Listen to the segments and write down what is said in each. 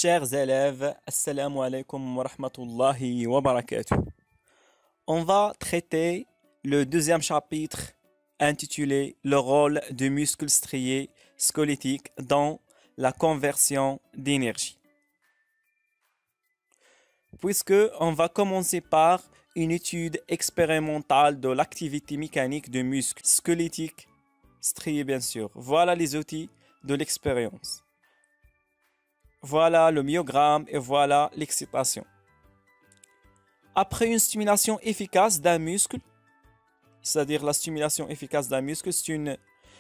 Chers élèves, assalamu alaikum wa rahmatullahi wa barakatuh. On va traiter le deuxième chapitre intitulé Le rôle du muscle strié squelettique dans la conversion d'énergie. Puisque on va commencer par une étude expérimentale de l'activité mécanique du muscle squelettique strié, bien sûr. Voilà les outils de l'expérience. Voilà le myogramme et voilà l'excitation. Après une stimulation efficace d'un muscle, c'est-à-dire la stimulation efficace d'un muscle, c'est une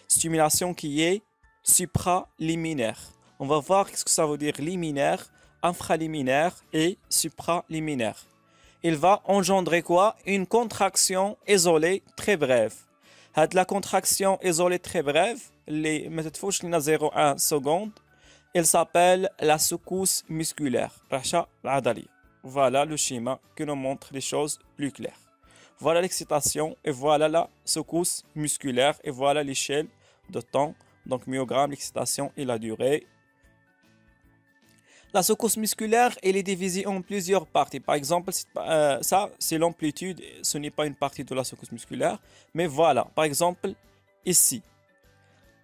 stimulation qui est supraliminaire. On va voir ce que ça veut dire liminaire, infraliminaire et supraliminaire. Il va engendrer quoi? Une contraction isolée très brève. La contraction isolée très brève, les méthodes fouches, 0,1 seconde, elle s'appelle la secousse musculaire. Voilà le schéma qui nous montre les choses plus claires. Voilà l'excitation et voilà la secousse musculaire et voilà l'échelle de temps. Donc myogramme, l'excitation et la durée. La secousse musculaire, elle est divisée en plusieurs parties. Par exemple, ça c'est l'amplitude, ce n'est pas une partie de la secousse musculaire. Mais voilà, par exemple, ici.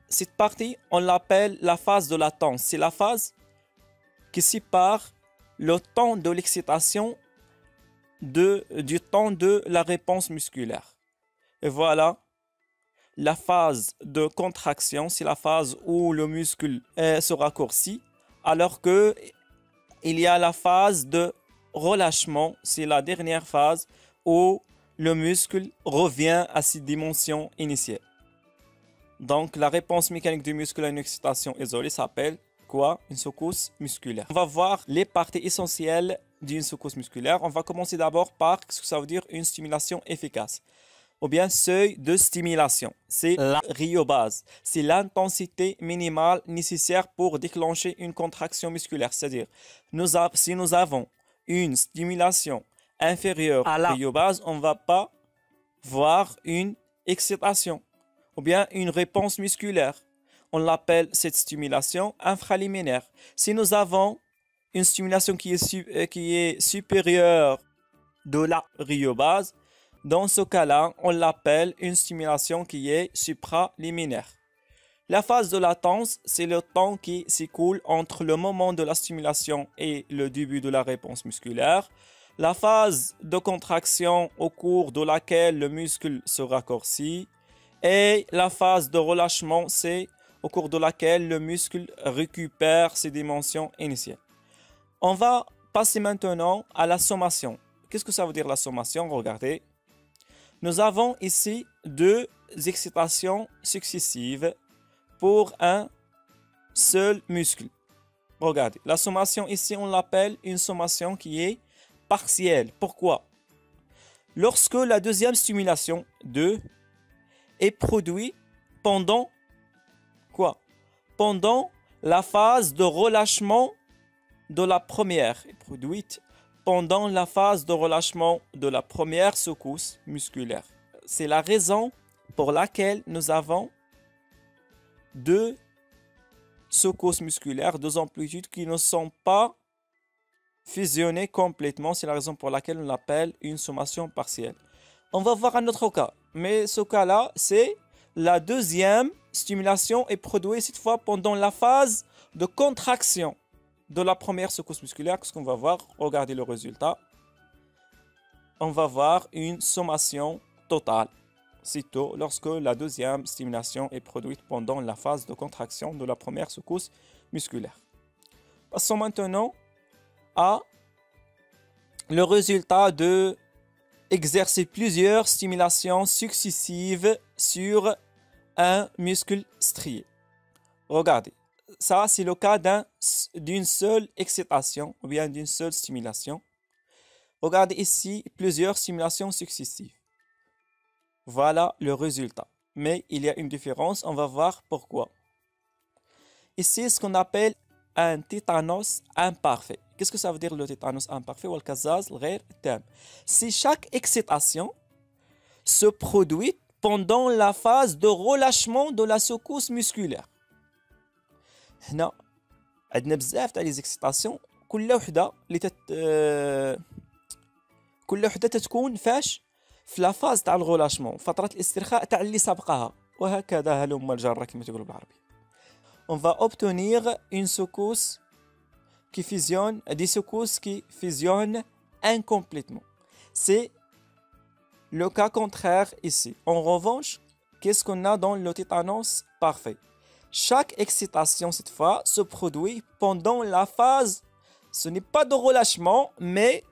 Cette partie, on l'appelle la phase de latence. C'est la phase qui sépare le temps de l'excitation du temps de la réponse musculaire. Et voilà, la phase de contraction, c'est la phase où le muscle se raccourcit, alors que il y a la phase de relâchement, c'est la dernière phase où le muscle revient à ses dimensions initiales. Donc, la réponse mécanique du muscle à une excitation isolée s'appelle quoi? Une secousse musculaire. On va voir les parties essentielles d'une secousse musculaire. On va commencer d'abord par ce que ça veut dire une stimulation efficace. Ou bien seuil de stimulation. C'est la rhéobase. C'est l'intensité minimale nécessaire pour déclencher une contraction musculaire. C'est-à-dire, si nous avons une stimulation inférieure à la rhéobase, on ne va pas voir une excitation ou bien une réponse musculaire. On l'appelle cette stimulation infraliminaire. Si nous avons une stimulation qui est supérieure de la rhéobase, dans ce cas-là, on l'appelle une stimulation qui est supraliminaire. La phase de latence, c'est le temps qui s'écoule entre le moment de la stimulation et le début de la réponse musculaire. La phase de contraction au cours de laquelle le muscle se raccourcit. Et la phase de relâchement, c'est au cours de laquelle le muscle récupère ses dimensions initiales. On va passer maintenant à la sommation. Qu'est-ce que ça veut dire la sommation? Regardez. Nous avons ici deux excitations successives pour un seul muscle. Regardez, la sommation ici, on l'appelle une sommation qui est partielle. Pourquoi? Lorsque la deuxième stimulation, 2, est produite pendant quoi? Pendant la phase de relâchement de la première. Est produite pendant la phase de relâchement de la première secousse musculaire. C'est la raison pour laquelle nous avons deux secousses musculaires, deux amplitudes qui ne sont pas fusionnées complètement. C'est la raison pour laquelle on l'appelle une sommation partielle. On va voir un autre cas. Mais ce cas-là, c'est la deuxième stimulation est produite cette fois pendant la phase de contraction de la première secousse musculaire. Qu'est-ce qu'on va voir? Regardez le résultat. On va voir une sommation totale. Sitôt lorsque la deuxième stimulation est produite pendant la phase de contraction de la première secousse musculaire. Passons maintenant à le résultat de exercer plusieurs stimulations successives sur un muscle strié. Regardez, ça c'est le cas d'une seule excitation ou bien d'une seule stimulation. Regardez ici plusieurs stimulations successives. Voilà le résultat. Mais il y a une différence, on va voir pourquoi. Ici, ce qu'on appelle un tétanos imparfait. Qu'est-ce que ça veut dire le tétanos imparfait? C'est chaque excitation se produit pendant la phase de relâchement de la secousse musculaire. هنا عندنا بزاف تاع لي زيكسيتاسيون كل وحده اللي كل وحده تتكون فاش في لا فاز تاع الغولاشمون، فتره الاسترخاء تاع اللي سبقها، وهكذا هلم الجره كما تقولوا بالعربي. On va obtenir une secousse qui fusionne, des secousses qui fusionnent incomplètement. C'est le cas contraire ici. En revanche, qu'est-ce qu'on a dans le tétanos parfait? Chaque excitation, cette fois, se produit pendant la phase, ce n'est pas de relâchement, mais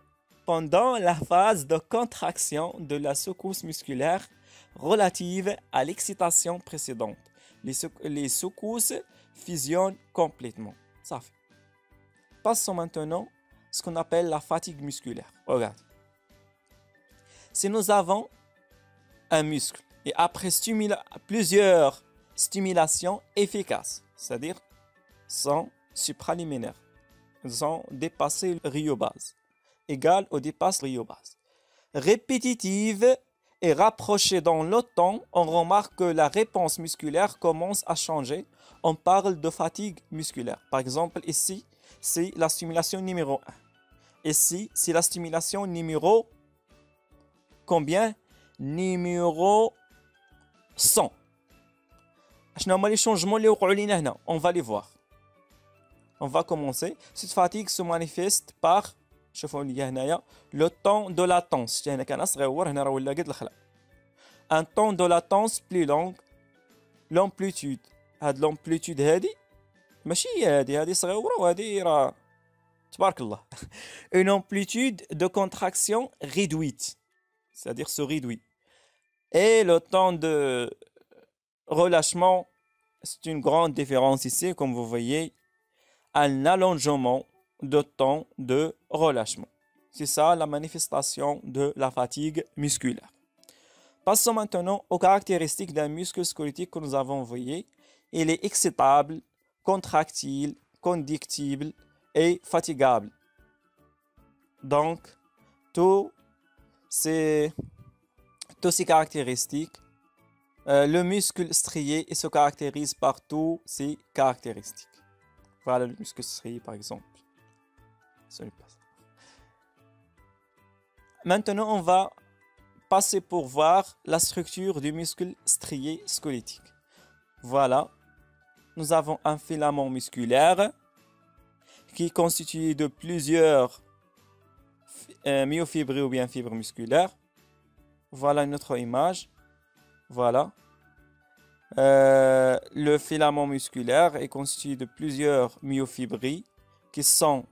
pendant la phase de contraction de la secousse musculaire relative à l'excitation précédente. Les secousses fusionnent complètement. Ça fait. Passons maintenant à ce qu'on appelle la fatigue musculaire. Regarde. Si nous avons un muscle et après plusieurs stimulations efficaces, c'est-à-dire sans supraliminaire, sans dépasser le rhéobase, égale au dépasse rhéobase, répétitive et rapprochée dans le temps, on remarque que la réponse musculaire commence à changer. On parle de fatigue musculaire. Par exemple, ici, c'est la stimulation numéro 1. Ici, c'est la stimulation numéro combien? Numéro 100. Les changements on va les voir. On va commencer. Cette fatigue se manifeste par le temps de latence. Un temps de latence plus long. L'amplitude. L'amplitude هذه ماشي هذه صغيرة وهذه راه تبارك الله. Une amplitude de contraction réduite, c'est-à-dire se réduit. Et le temps de relâchement, c'est une grande différence ici, comme vous voyez, un allongement de temps de relâchement. C'est ça la manifestation de la fatigue musculaire. Passons maintenant aux caractéristiques d'un muscle squelettique que nous avons envoyé. Il est excitable, contractile, conductible et fatigable. Donc, tous ces caractéristiques, le muscle strié se caractérise par tous ces caractéristiques. Voilà le muscle strié par exemple. Ce n'est pas ça. Maintenant, on va passer pour voir la structure du muscle strié squelettique. Voilà. Nous avons un filament musculaire qui est constitué de plusieurs myofibres ou bien fibres musculaires. Voilà une autre image. Voilà. Le filament musculaire est constitué de plusieurs myofibres qui sont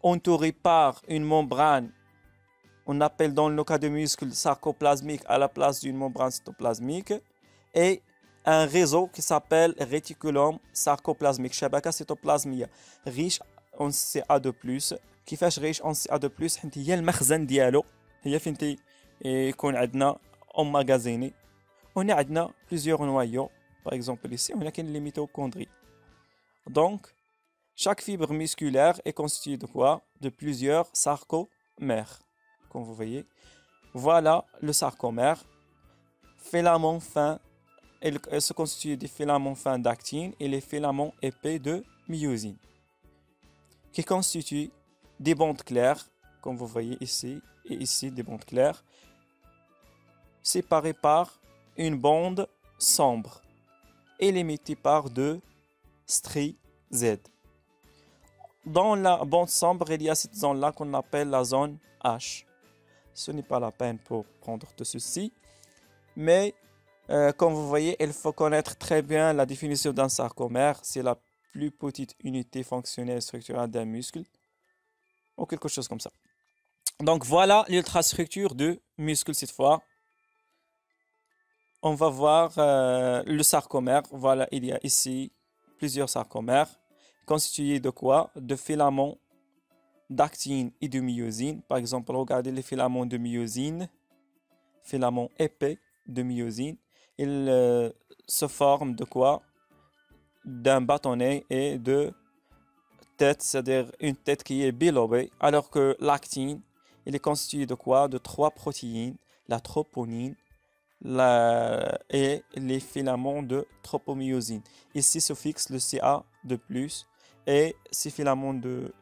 entourées par une membrane. On appelle dans le cas de muscles sarcoplasmiques à la place d'une membrane cytoplasmique et un réseau qui s'appelle réticulum sarcoplasmique. شبكة cytoplasmique riche en Ca2+. كيفاش riche en Ca2+؟ حيت هي المخزن ديالو، هي فين يكون عندنا emmagasiné. هنا عندنا plusieurs noyaux. Par exemple ici, on a les mitochondries. Donc, chaque fibre musculaire est constituée de quoi? De plusieurs sarcomères. Comme vous voyez, voilà le sarcomère, filament fin, il se constitue des filaments fins d'actine et les filaments épais de myosine, qui constituent des bandes claires, comme vous voyez ici et ici, des bandes claires, séparées par une bande sombre et limitées par deux stries Z. Dans la bande sombre, il y a cette zone-là qu'on appelle la zone H. Ce n'est pas la peine pour prendre de ceci. Mais, comme vous voyez, il faut connaître très bien la définition d'un sarcomère. C'est la plus petite unité fonctionnelle structurelle d'un muscle. Ou quelque chose comme ça. Donc, voilà l'ultrastructure du muscle cette fois. On va voir le sarcomère. Voilà, il y a ici plusieurs sarcomères. Constitués de quoi? De filaments d'actine et de myosine. Par exemple, regardez les filaments de myosine, filaments épais de myosine. Ils se forment de quoi? D'un bâtonnet et de tête, c'est-à-dire une tête qui est bilobée. Alors que l'actine, il est constitué de quoi? De trois protéines, la troponine, et les filaments de tropomyosine. Ici se fixe le Ca de plus et ces filaments de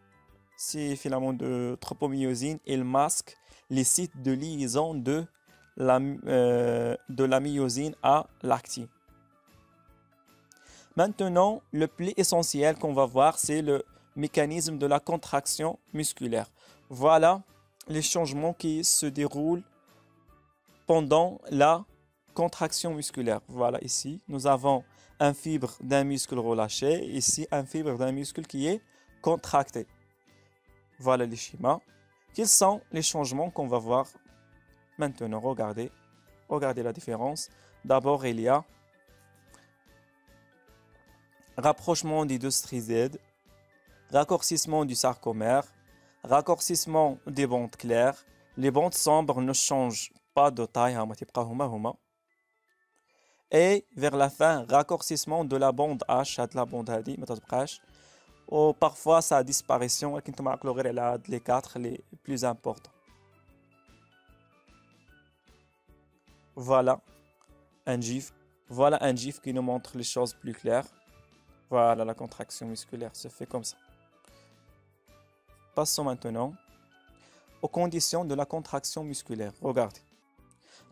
tropomyosine, ils masquent les sites de liaison de la myosine à l'actine. Maintenant, le plus essentiel qu'on va voir, c'est le mécanisme de la contraction musculaire. Voilà les changements qui se déroulent pendant la contraction musculaire. Voilà, ici, nous avons un fibre d'un muscle relâché, ici, un fibre d'un muscle qui est contracté. Voilà les schémas. Quels sont les changements qu'on va voir maintenant? Regardez la différence. D'abord, il y a rapprochement des deux strizèdes, raccourcissement du sarcomère, raccourcissement des bandes claires. Les bandes sombres ne changent pas de taille, et vers la fin, raccourcissement de la bande H, de la bande هذه ما تتبقاش. Ou parfois sa disparition, les quatre les plus importants. Voilà un GIF. Voilà un GIF qui nous montre les choses plus claires. Voilà, la contraction musculaire se fait comme ça. Passons maintenant aux conditions de la contraction musculaire. Regardez.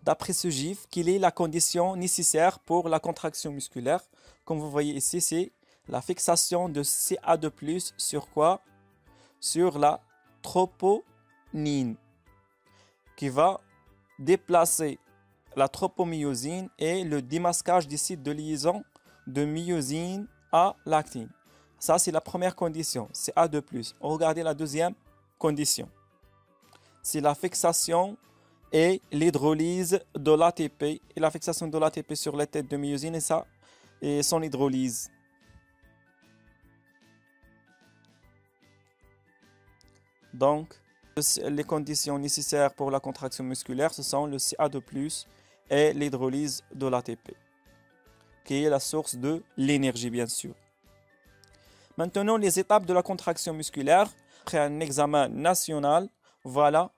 D'après ce GIF, quelle est la condition nécessaire pour la contraction musculaire? Comme vous voyez ici, c'est la fixation de Ca2+, sur quoi? Sur la troponine, qui va déplacer la tropomyosine et le démasquage des sites de liaison de myosine à l'actine. Ça, c'est la première condition, Ca2+. Regardez la deuxième condition. C'est la fixation et l'hydrolyse de l'ATP. Et la fixation de l'ATP sur les têtes de myosine et son hydrolyse. Donc, les conditions nécessaires pour la contraction musculaire, ce sont le Ca2+, et l'hydrolyse de l'ATP, qui est la source de l'énergie, bien sûr. Maintenant, les étapes de la contraction musculaire. Après un examen national, voilà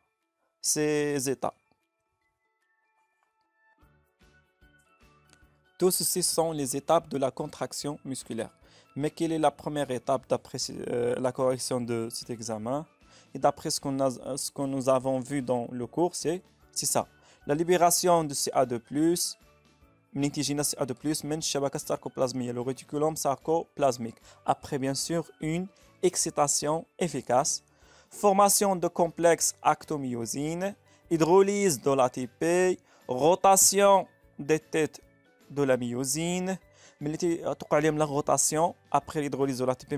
ces étapes. Tout ceci sont les étapes de la contraction musculaire. Mais quelle est la première étape d'après la correction de cet examen? Et d'après ce que nous avons vu dans le cours, c'est ça. La libération de Ca2+, le réticulum sarcoplasmique. Après, bien sûr, une excitation efficace. Formation de complexes actomyosine, hydrolyse de l'ATP, rotation des têtes de la myosine. La rotation après l'hydrolyse de l'ATP,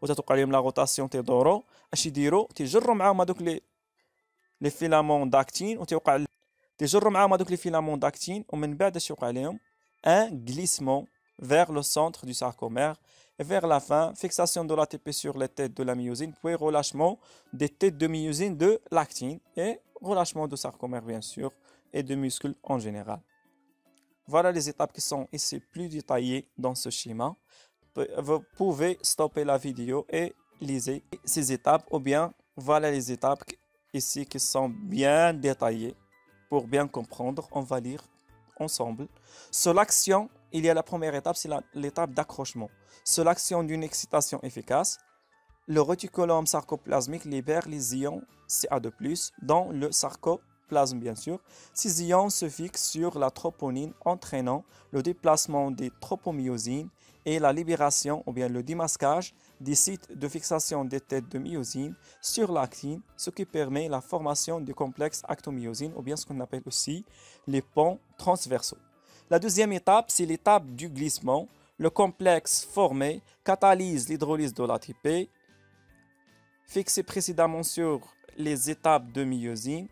وتتوقع عليهم لا روتاسيون تيدورو اش يديروا تيجروا معاهم هذوك لي فيلامون داكتين ومن بعد اش يوقع عليهم ان glissement vers le centre du sarcomère et vers la fin fixation de l'ATP sur les têtes de la myosine puis relâchement des têtes de myosine de l'actine et relâchement du sarcomère bien sûr et de muscles en général. Voilà les étapes qui sont ici plus détaillées dans ce schéma. Vous pouvez stopper la vidéo et lisez ces étapes, ou bien voilà les étapes ici qui sont bien détaillées. Pour bien comprendre, on va lire ensemble. Sur l'action, il y a la première étape, c'est l'étape d'accrochement. Sur l'action d'une excitation efficace, le réticulum sarcoplasmique libère les ions Ca2+, dans le sarcoplasme bien sûr. Ces ions se fixent sur la troponine, entraînant le déplacement des tropomyosines et la libération ou bien le démasquage des sites de fixation des têtes de myosine sur l'actine, ce qui permet la formation du complexe actomyosine ou bien ce qu'on appelle aussi les ponts transversaux. La deuxième étape, c'est l'étape du glissement. Le complexe formé catalyse l'hydrolyse de l'ATP, fixé précédemment sur les étapes de myosine,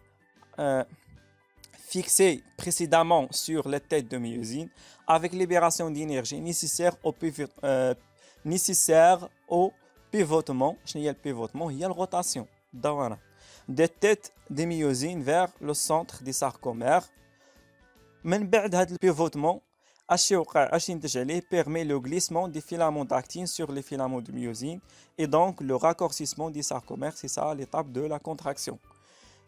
fixé précédemment sur les têtes de myosine avec libération d'énergie nécessaire au pivotement. Le pivotement, il y a la rotation des têtes de myosine vers le centre des sarcomères. من بعد هذا البيفوتمون اش ينتج عليه permet le glissement des filaments d'actine sur les filaments de myosine et donc le raccourcissement des sarcomères. C'est ça l'étape de la contraction.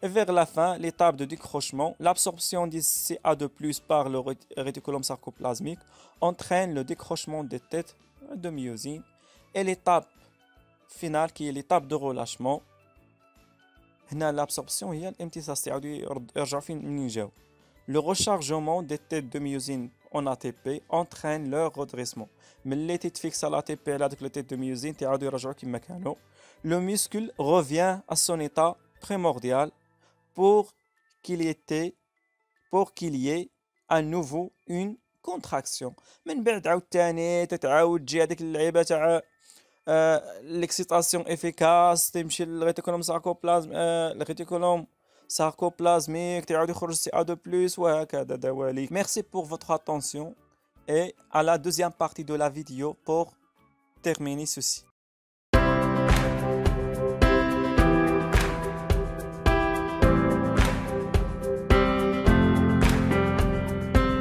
Et vers la fin, l'étape de décrochement, l'absorption du CA2+ par le réticulum sarcoplasmique entraîne le décrochement des têtes de myosine. Et l'étape finale qui est l'étape de relâchement, l'absorption هي الامتصاص تعاودوا يرجعوا فين منين جاو. Le rechargement des têtes de myosine en ATP entraîne leur redressement. ملي تتفيكس l'ATP على هذوك les têtes de myosine تعاودوا يرجعوا كما كانوا. Le muscle revient à son état primordial pour qu'il y ait à nouveau une contraction. من بعد عاوتاني تتعاود تجي هذيك اللعيبه تاع l'excitation efficace تمشي للريتيكولوم sarcoplasmique تعاود يخرج CA2+ وهكذا دواليك. Merci pour votre attention et à la deuxième partie de la vidéo pour terminer ceci.